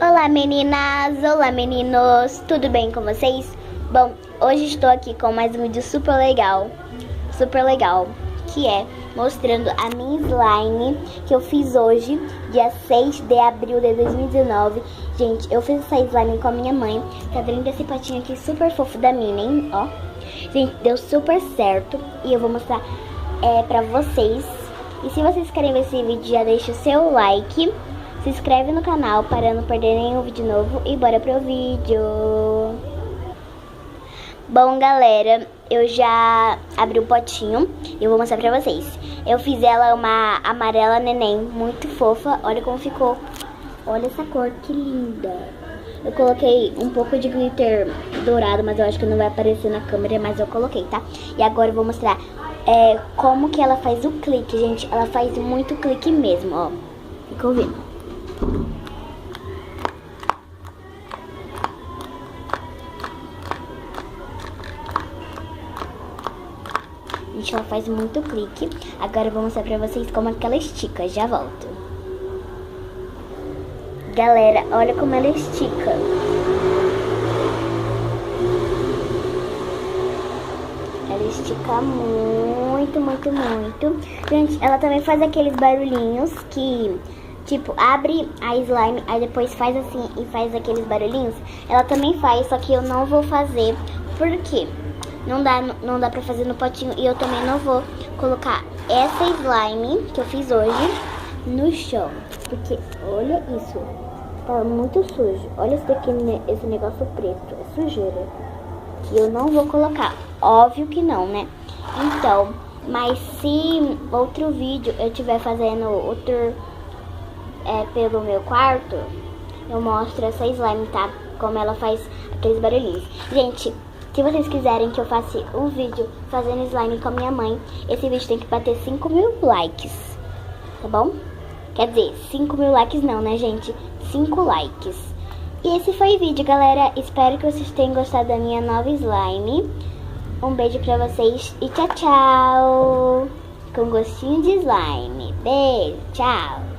Olá meninas, olá meninos, tudo bem com vocês? Bom, hoje estou aqui com mais um vídeo super legal, que é mostrando a minha slime que eu fiz hoje, dia 6 de abril de 2019. Gente, eu fiz essa slime com a minha mãe, tá vendo esse patinho aqui super fofo da Minnie, ó. Gente, deu super certo e eu vou mostrar pra vocês. E se vocês querem ver esse vídeo, já deixa o seu like. Se inscreve no canal para não perder nenhum vídeo novo e bora pro vídeo. Bom, galera, eu já abri o potinho e eu vou mostrar pra vocês. Eu fiz ela uma amarela neném, muito fofa. Olha como ficou. Olha essa cor, que linda. Eu coloquei um pouco de glitter dourado, mas eu acho que não vai aparecer na câmera, mas eu coloquei, tá? E agora eu vou mostrar como que ela faz o clique, gente. Ela faz muito clique mesmo, ó. Fica ouvindo. Gente, ela faz muito clique. Agora eu vou mostrar pra vocês como é que ela estica. Já volto. Galera, olha como ela estica. Ela estica muito, muito, muito. Gente, ela também faz aqueles barulhinhos que, tipo, abre a slime, aí depois faz assim e faz aqueles barulhinhos. Ela também faz, só que eu não vou fazer. Por quê? Não dá pra fazer no potinho. E eu também não vou colocar essa slime que eu fiz hoje no chão. Porque, olha isso. Tá muito sujo. Olha esse daqui, esse negócio preto. É sujeira. E eu não vou colocar. Óbvio que não, né? Então, mas se outro vídeo eu estiver fazendo outro pelo meu quarto, eu mostro essa slime, tá? Como ela faz aqueles barulhinhos. Gente, se vocês quiserem que eu faça um vídeo fazendo slime com a minha mãe, esse vídeo tem que bater 5.000 likes, tá bom? Quer dizer, 5.000 likes não, né, gente? 5 likes. E esse foi o vídeo, galera. Espero que vocês tenham gostado da minha nova slime. Um beijo pra vocês e tchau, tchau! Com gostinho de slime. Beijo, tchau!